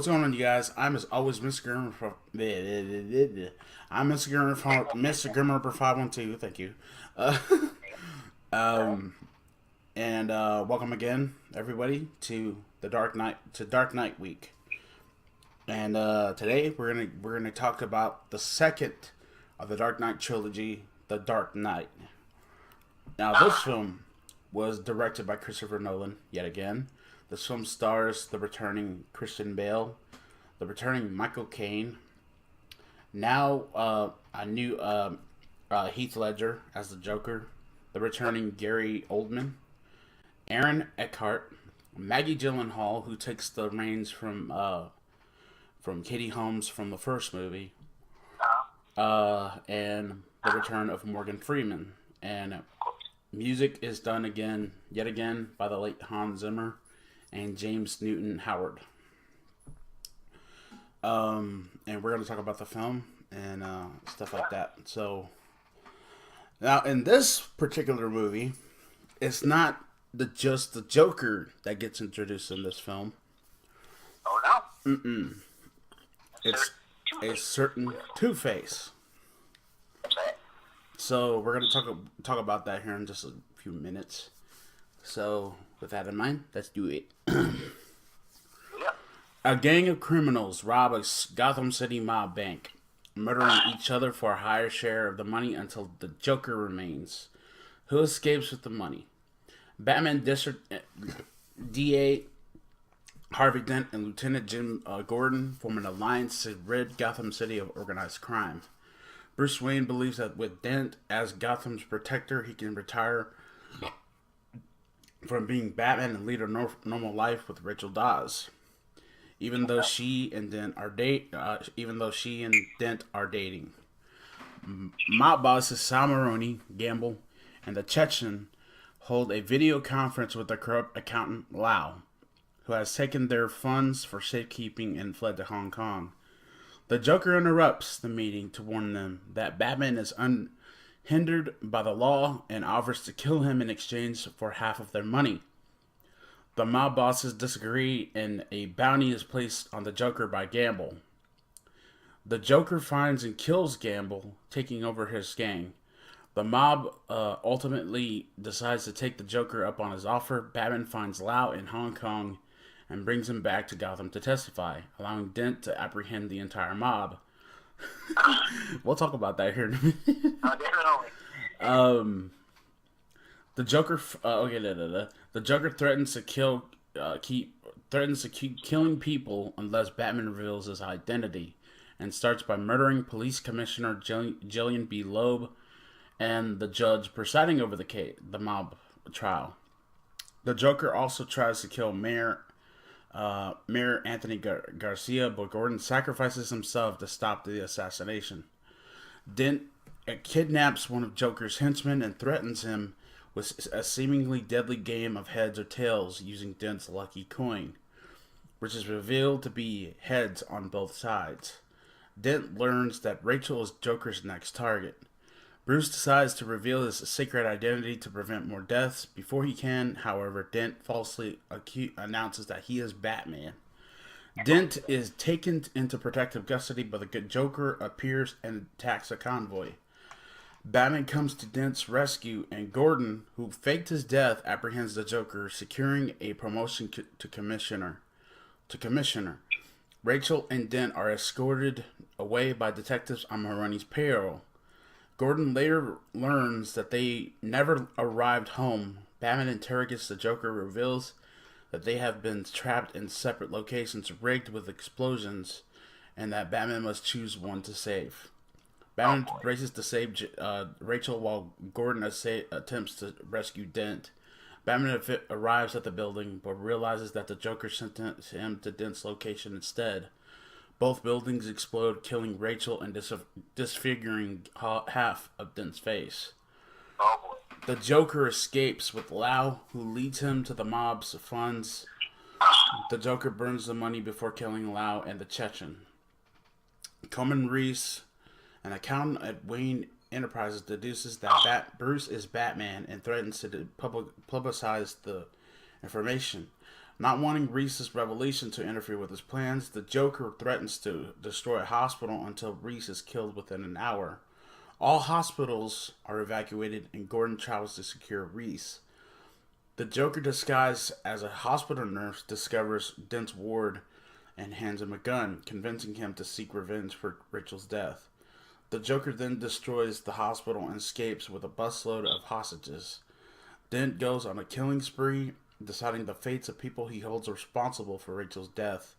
What's going on, you guys? I'm as always Mr. Grimmer from. I'm Mr. Grimreaper 512. Thank you. Uh, um, and welcome again, everybody, to Dark Knight Week. And today we're gonna talk about the second of the Dark Knight trilogy, The Dark Knight. Now, this film was directed by Christopher Nolan yet again. This film stars the returning Christian Bale, the returning Michael Caine, now a new Heath Ledger as the Joker, the returning Gary Oldman, Aaron Eckhart, Maggie Gyllenhaal, who takes the reins from Katie Holmes from the first movie, and the return of Morgan Freeman. And music is done yet again, by the late Hans Zimmer and James Newton Howard. And we're going to talk about the film and stuff like that. So, now in this particular movie, it's not just the Joker that gets introduced in this film. Oh no! It's a certain Two-Face. So we're going to talk about that here in just a few minutes. So with that in mind, let's do it. A gang of criminals rob a Gotham City mob bank, murdering each other for a higher share of the money until the Joker remains, who escapes with the money. Batman District DA Harvey Dent and Lieutenant Jim Gordon form an alliance to rid Gotham City of organized crime. Bruce Wayne believes that with Dent as Gotham's protector, he can retire from being Batman and lead a normal life with Rachel Dawes. Even though she and Dent are dating. Mob bosses Sal Maroni, Gamble, and the Chechen hold a video conference with the corrupt accountant Lau, who has taken their funds for safekeeping and fled to Hong Kong. The Joker interrupts the meeting to warn them that Batman is unhindered by the law and offers to kill him in exchange for half of their money. The mob bosses disagree and a bounty is placed on the Joker by Gamble. The Joker finds and kills Gamble, taking over his gang. The mob ultimately decides to take the Joker up on his offer. Batman finds Lau in Hong Kong and brings him back to Gotham to testify, allowing Dent to apprehend the entire mob. We'll talk about that here in a minute. Definitely. The Joker. The Joker threatens to keep killing people unless Batman reveals his identity, and starts by murdering Police Commissioner Jillian B. Loeb and the judge presiding over the mob trial. The Joker also tries to kill Mayor Anthony Garcia, but Gordon sacrifices himself to stop the assassination. Dent kidnaps one of Joker's henchmen and threatens him with a seemingly deadly game of heads or tails using Dent's lucky coin, which is revealed to be heads on both sides. Dent learns that Rachel is Joker's next target. Bruce decides to reveal his secret identity to prevent more deaths. Before he can, however, Dent falsely announces that he is Batman. Dent is taken into protective custody, but the good Joker appears and attacks a convoy. Batman comes to Dent's rescue, and Gordon, who faked his death, apprehends the Joker, securing a promotion to commissioner. Rachel and Dent are escorted away by detectives on Maroni's payroll. Gordon later learns that they never arrived home. Batman interrogates the Joker, reveals that they have been trapped in separate locations rigged with explosions, and that Batman must choose one to save. Batman races to save Rachel while Gordon attempts to rescue Dent. Batman arrives at the building, but realizes that the Joker sent him to Dent's location instead. Both buildings explode, killing Rachel and disfiguring half of Dent's face. The Joker escapes with Lau, who leads him to the mob's funds. The Joker burns the money before killing Lau and the Chechen. Coleman Reese, an accountant at Wayne Enterprises, deduces that Bruce is Batman and threatens to publicize the information. Not wanting Reese's revelation to interfere with his plans, the Joker threatens to destroy a hospital until Reese is killed within an hour. All hospitals are evacuated and Gordon travels to secure Reese. The Joker, disguised as a hospital nurse, discovers Dent's ward and hands him a gun, convincing him to seek revenge for Rachel's death. The Joker then destroys the hospital and escapes with a busload of hostages. Dent goes on a killing spree, deciding the fates of people he holds responsible for Rachel's death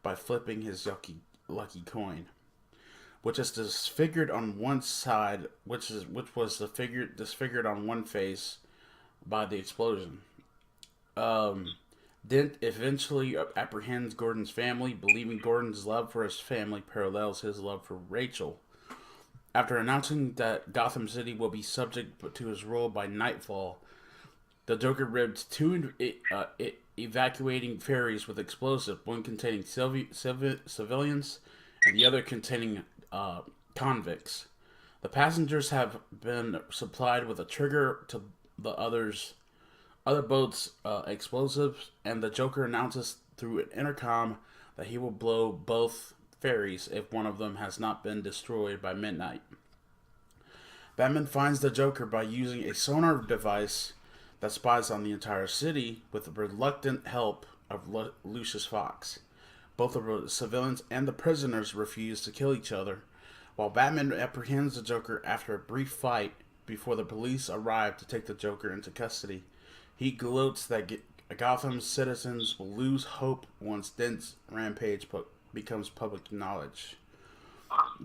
by flipping his lucky coin, which is disfigured on one side, which was disfigured on one face by the explosion. Dent eventually apprehends Gordon's family, believing Gordon's love for his family parallels his love for Rachel. After announcing that Gotham City will be subject to his rule by nightfall, the Joker ribbed two evacuating ferries with explosives, one containing civilians and the other containing convicts. The passengers have been supplied with a trigger to the other boats' explosives, and the Joker announces through an intercom that he will blow both ferries if one of them has not been destroyed by midnight. Batman finds the Joker by using a sonar device that spies on the entire city with the reluctant help of Lucius Fox. Both the civilians and the prisoners refuse to kill each other, while Batman apprehends the Joker after a brief fight before the police arrive to take the Joker into custody. He gloats that Gotham's citizens will lose hope once Dent's rampage becomes public knowledge.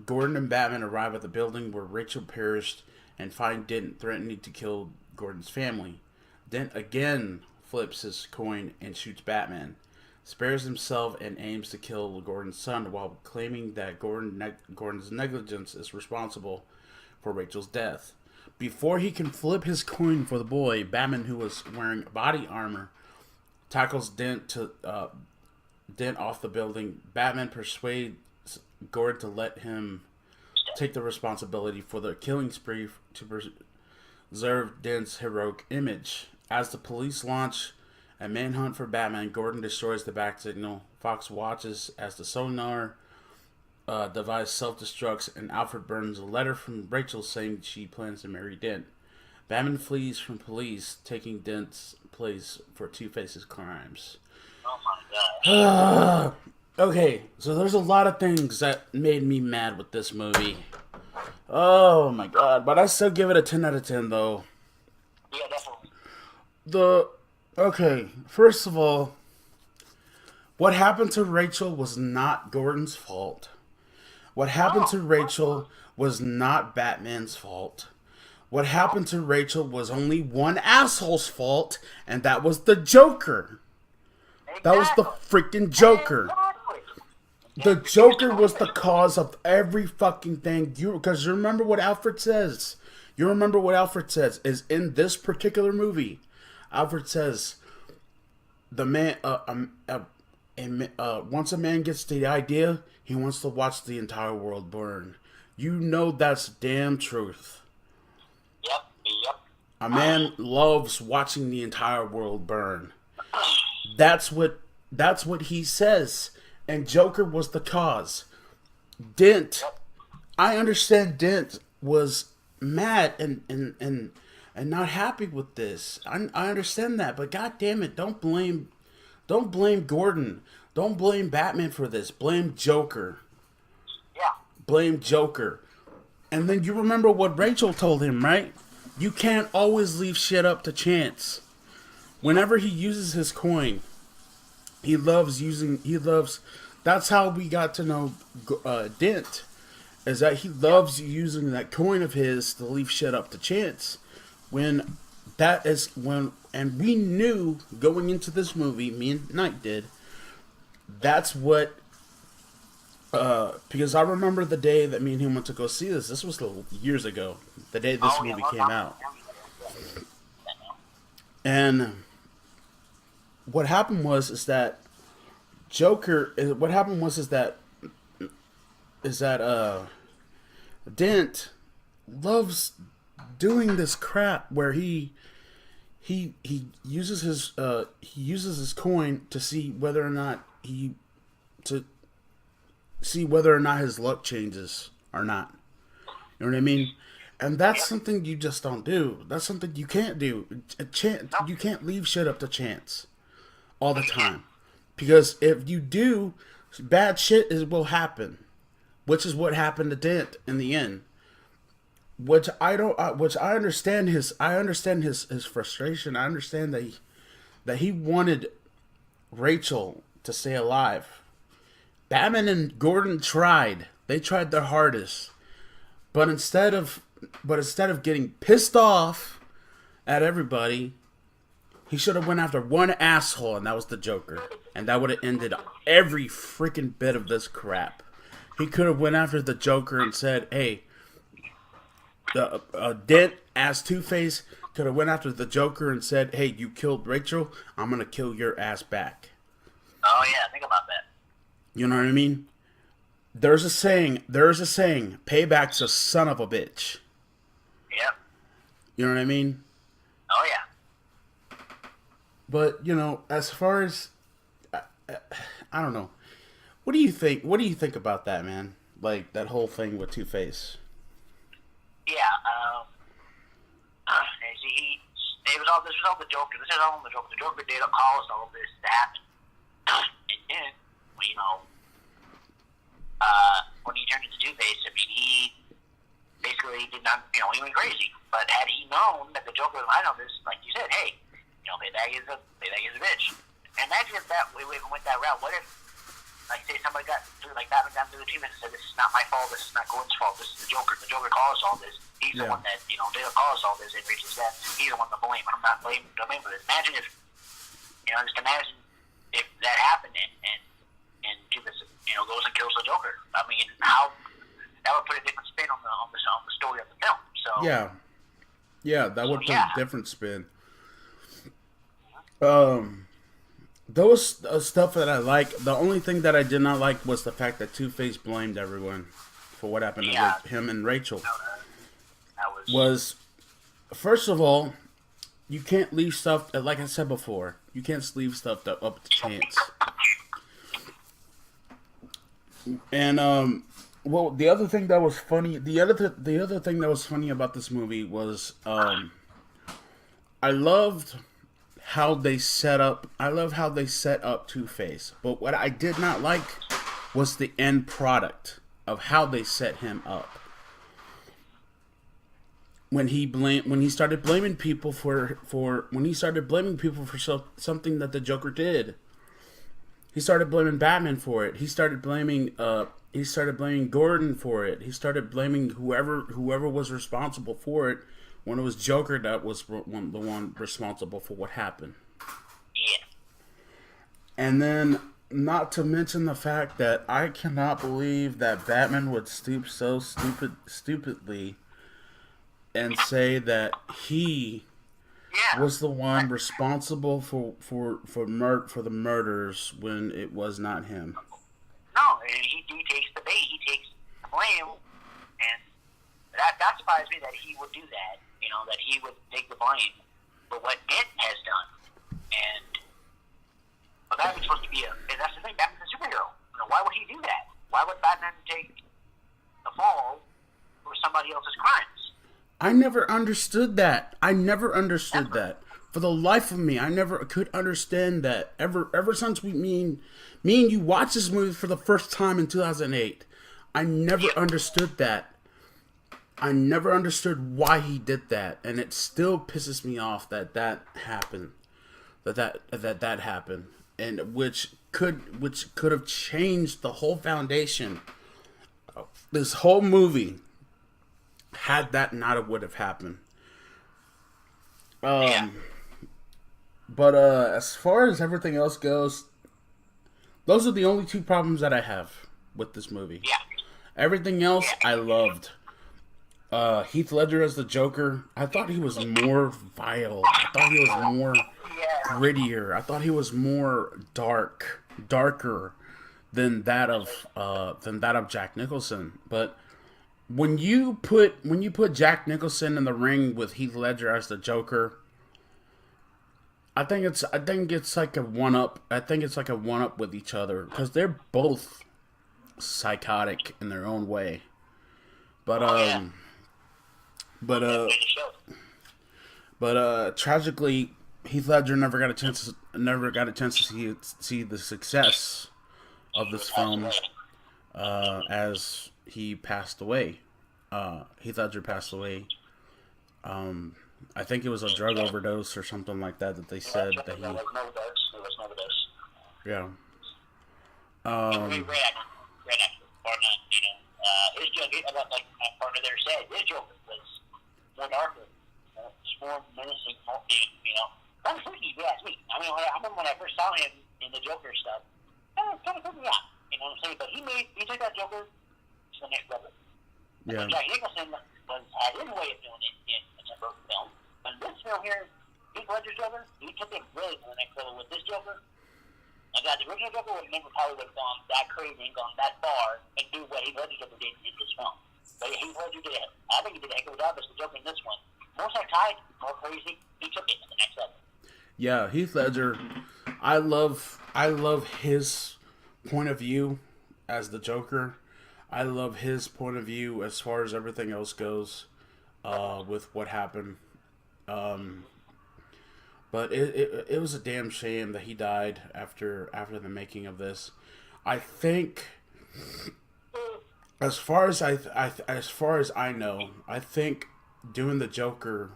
Gordon and Batman arrive at the building where Rachel perished and find Dent threatening to kill Gordon's family. Dent again flips his coin and shoots Batman, spares himself and aims to kill Gordon's son while claiming that Gordon's negligence is responsible for Rachel's death. Before he can flip his coin for the boy, Batman, who was wearing body armor, tackles Dent off the building. Batman persuades Gordon to let him take the responsibility for the killing spree to preserve Dent's heroic image. As the police launch a manhunt for Batman, Gordon destroys the back signal. Fox watches as the sonar device self-destructs, and Alfred burns a letter from Rachel saying she plans to marry Dent. Batman flees from police, taking Dent's place for Two-Face's crimes. Oh my god. Okay, so there's a lot of things that made me mad with this movie. Oh my god, but I still give it a 10 out of 10 though. Yeah, definitely. Okay, first of all, what happened to Rachel was not Gordon's fault. What happened to Rachel was not Batman's fault. What happened to Rachel was only one asshole's fault, and that was the Joker. That was the freaking Joker. The Joker was the cause of every fucking thing. Because you remember what Alfred says. You remember what Alfred says is in this particular movie. Alfred says, the man, once a man gets the idea, he wants to watch the entire world burn. You know that's damn truth. Yep. A man loves watching the entire world burn. That's what he says. And Joker was the cause. Dent, I understand Dent was mad and not happy with this. I understand that, but god damn it, don't blame Gordon. Don't blame Batman for this. Blame Joker. Yeah. Blame Joker. And then you remember what Rachel told him, right? You can't always leave shit up to chance. Whenever he uses his coin, that's how we got to know Dent, is that he loves using that coin of his to leave shit up to chance. And we knew going into this movie, me and Knight did, that's what, because I remember the day that me and him went to go see this. This was years ago, the day this movie came out. And what happened was that Dent loves doing this crap where he he uses his coin to see whether or not to see whether or not his luck changes or not. You know what I mean? And that's something you just don't do. That's something you can't do. You can't leave shit up to chance all the time, because if you do, bad shit will happen, which is what happened to Dent in the end. Which I don't. Which I understand his. I understand his frustration. I understand that he wanted Rachel to stay alive. Batman and Gordon tried. They tried their hardest, but instead of getting pissed off at everybody, he should have went after one asshole, and that was the Joker, and that would have ended every freaking bit of this crap. He could have went after the Joker and said, "Hey." Dent as Two-Face could have went after the Joker and said, "Hey, you killed Rachel. I'm gonna kill your ass back." Oh yeah, think about that. You know what I mean? There's a saying. Payback's a son of a bitch. Yep. You know what I mean? Oh yeah. But as far as I don't know. What do you think? What do you think about that, man? Like that whole thing with Two-Face. Yeah, this was all the Joker. This is all the Joker. The Joker did cause all this to happen. And then, when he turned into Two-Face, I mean, he basically did not, he went crazy. But had he known that the Joker was behind all this, like you said, hey, payback is a bitch. And imagine if we even went that route. What if, like, say somebody got through, like Batman got through the team and said, "This is not my fault. This is not Gordon's fault. This is the Joker. The Joker caused all this. He's the one that did cause all this. And Rachel's death. He's the one to blame. I'm not blaming for this." Imagine if, just imagine if that happened and Two-Face, goes and kills the Joker. I mean, how that would put a different spin on the story of the film. So that would put a different spin. Those stuff that I like. The only thing that I did not like was the fact that Two-Face blamed everyone for what happened to him and Rachel. Was first of all, you can't leave stuff. Like I said before, you can't leave stuff up to chance. And well, the other thing that was funny. The other thing that was funny about this movie was I loved how they set up. I love how they set up Two-Face. But what I did not like was the end product of how they set him up. When he started blaming people for something that the Joker did. He started blaming Batman for it. He started blaming Gordon for it. He started blaming whoever was responsible for it, when it was Joker that was the one responsible for what happened. Yeah. And then, not to mention the fact that I cannot believe that Batman would stoop so stupidly and say that he was the one responsible for the murders when it was not him. No, he takes the bait. He takes the blame, and that surprised me that he would do that. That he would take the blame for what Dent has done. But Batman's supposed to be that's the thing. Batman's a superhero. Why would he do that? Why would Batman take the fall for somebody else's crimes? I never understood that. For the life of me, I never could understand that. Ever since me and you watched this movie for the first time in 2008, I never understood that. I never understood why he did that, and it still pisses me off that happened. That happened, and which could have changed the whole foundation. This whole movie, had that not would have happened. But as far as everything else goes, those are the only two problems that I have with this movie. Yeah. Everything else I loved. Heath Ledger as the Joker, I thought he was more vile. I thought he was more grittier. I thought he was more darker than that of Jack Nicholson. But when you put Jack Nicholson in the ring with Heath Ledger as the Joker, I think it's like a one up. I think it's like a one up with each other because they're both psychotic in their own way. But Oh yeah, but yeah, really showed. tragically, Heath Ledger never got a chance to see the success of He this passed film away. as he passed away. Heath Ledger passed away. I think it was a drug Yeah, overdose or something like that that they yeah, said that there he. was no dose. There was no dose. Yeah. He's a great, Um. great actor. Great actor. Bar none, his joke, like my partner there said, his joke was more darker. It's more menacing, more, kind of freaky if you ask me. I mean, I remember when I first saw him in the Joker stuff, kind of freaked me out. You know what I'm saying? But he took that Joker to the next level. And so Yeah. Jack Nicholson had his way of doing it in a Joker film. But this film here, Heath Ledger's Joker, he took it really to the next level with this Joker. I got the original Joker would never probably would have gone that crazy and gone that far and do what Heath Ledger Joker did in this film. But Heath Ledger did it. I think he did a heck of a job as the Joker in this one. More psychotic, more crazy. He took it to the next level. Yeah. Heath Ledger. I love his point of view as the Joker. I love his point of view as far as everything else goes. With what happened. Um. But it was a damn shame that he died after the making of this. I think as far as I know, I think doing the Joker,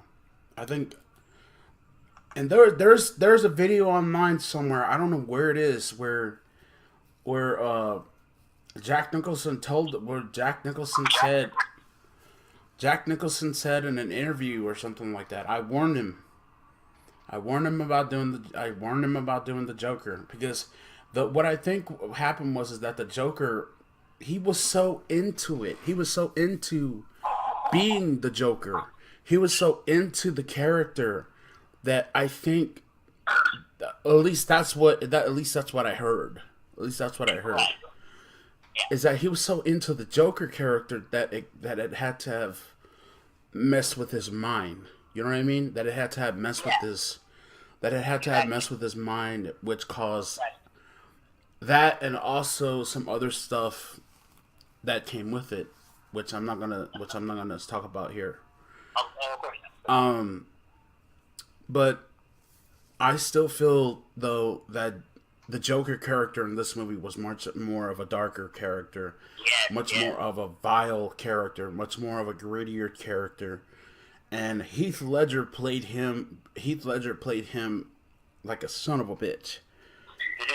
I think, and there's a video online somewhere. I don't know where it is where Jack Nicholson said in an interview or something like that. I warned him about doing the Joker because what I think happened was is that the Joker, he was so into it. He was so into being the Joker. He was so into the character that I think at least that's what I heard. At least that's what I heard. Right. Yeah. Is that he was so into the Joker character that it had to have messed with his mind. You know what I mean? That it had to have messed with Yeah. his that it had to have Exactly. messed with his mind, which caused Right. that and also some other stuff that came with it, which I'm not gonna talk about here. Of course not. But I still feel though that the Joker character in this movie was much more of a darker character, Yes, much yes. more of a vile character, much more of a grittier character. And Heath Ledger played him like a son of a bitch.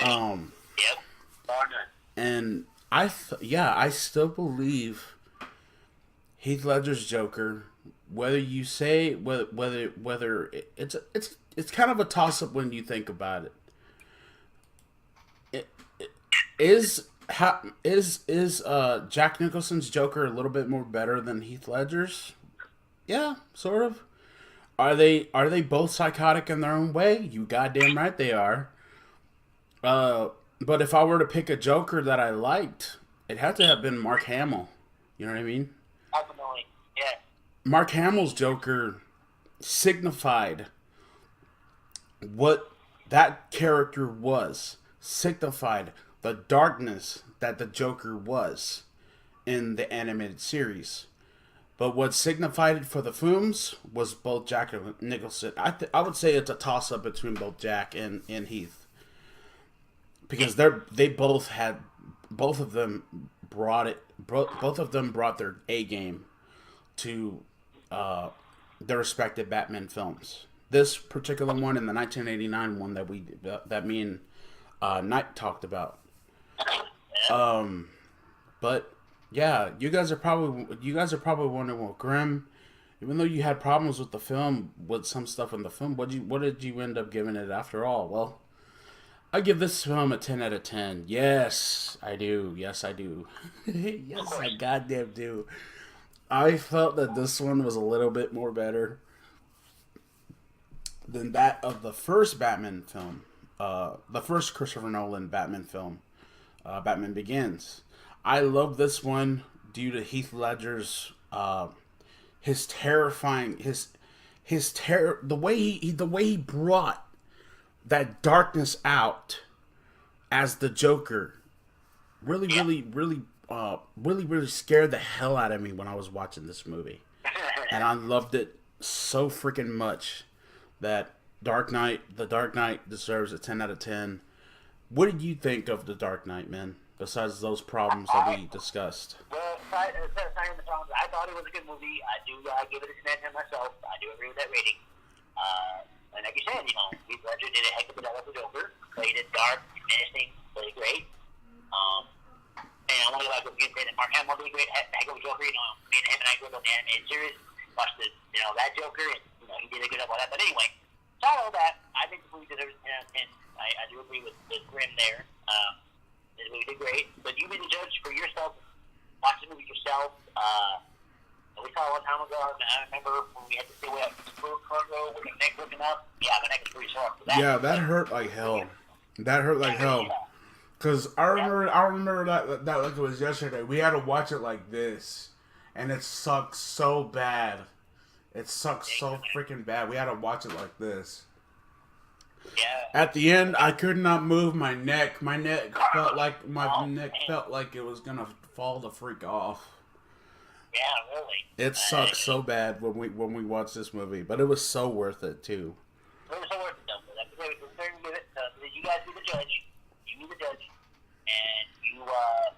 Um, Yep. Bar none. and I still believe Heath Ledger's Joker. Whether you say it's kind of a toss up when you think about it. Is Jack Nicholson's Joker a little bit more better than Heath Ledger's? Yeah, sort of. Are they both psychotic in their own way? You goddamn right they are. But if I were to pick a Joker that I liked, it had to have been Mark Hamill. You know what I mean? Ultimately, yeah. Mark Hamill's Joker signified what that character was, signified the darkness that the Joker was in the animated series. But what signified it for the films was both Jack and Nicholson. I would say it's a toss up between both Jack and Heath because both of them brought their A game to their respective Batman films. This particular one and the 1989 one that me and Knight talked about. But yeah, you guys are probably wondering, well, Grim, even though you had problems with the film, with some stuff in the film, what did you end up giving it after all? Well, I give this film a 10 out of 10. Yes, I do. Yes, I do. Of Yes, I course. goddamn do. I felt that this one was a little bit more better than that of the first Batman film, the first Christopher Nolan Batman film, Batman Begins. I love this one due to Heath Ledger's his terrifying his terror, the way he brought that darkness out as the Joker really, really scared the hell out of me when I was watching this movie. And I loved it so freaking much that The Dark Knight deserves a 10 out of 10. What did you think of The Dark Knight, man? Besides those problems that we discussed. Well, aside from the problems, I thought it was a good movie. I give it a 10 myself. I do agree with that rating. And like you said, Heath Ledger did a heck of a job as the Joker. Played it dark, menacing, played great. And I want to like what you said, that Mark Hamill did a great heck of a Joker. Me and him and I grew up on the animated series, watched that Joker, and he did a good job on that. But anyway, all that, I think the movie deserves a 10 out of 10. I do agree with Grim there. The movie did great, but you be the judge for yourself. Watch the movie yourself. We saw it a long time ago. I remember when we had to sit up front row with the neck looking up. Yeah, my neck was pretty sore. That hurt like hell. That hurt like hell. Cause I remember that like it was yesterday. We had to watch it like this, and it sucked so bad. It sucked so freaking bad. We had to watch it like this. Yeah. At the end, I could not move my neck. My neck felt like it was gonna fall the freak off. Yeah, really. It sucked so bad when we watched this movie, but it was so worth it too. It was so worth it, though. You guys be the judge. You be the judge, and you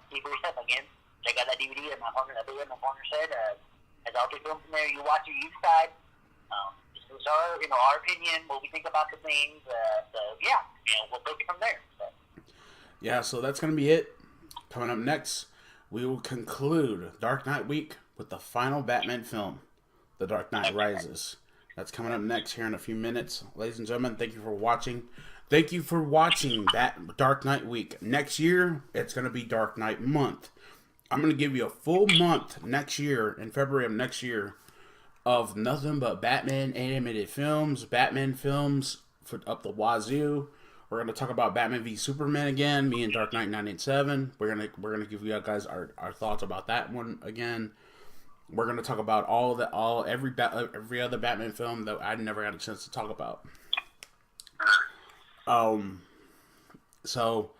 see for yourself again. Check out that DVD that my partner said. Has all the films in there. You watch it, you decide. This is our opinion, what we think about the things. We'll take it from there. So. Yeah, so that's gonna be it. Coming up next, we will conclude Dark Knight Week with the final Batman film, The Dark Knight Rises. That's coming up next here in a few minutes. Ladies and gentlemen, thank you for watching. Thank you for watching that Dark Knight Week. Next year, it's going to be Dark Knight Month. I'm going to give you a full month next year, in February of next year, of nothing but Batman animated films, Batman films for up the wazoo. We're going to talk about Batman v Superman again, me and Dark Knight 987. We're going to give you guys our thoughts about that one again. We're going to talk about every other Batman film that I never had a chance to talk about. So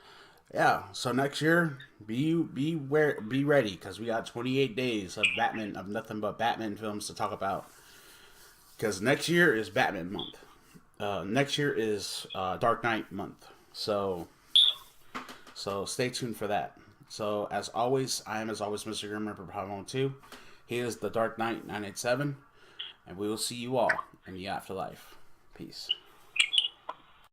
next year, be ready, because we got 28 days of nothing but Batman films to talk about. Because next year is Batman month. Next year is Dark Knight month. So stay tuned for that. So as always, I am Mr. Grimreaper 512. He is the Dark Knight 987, and we will see you all in the afterlife. Peace.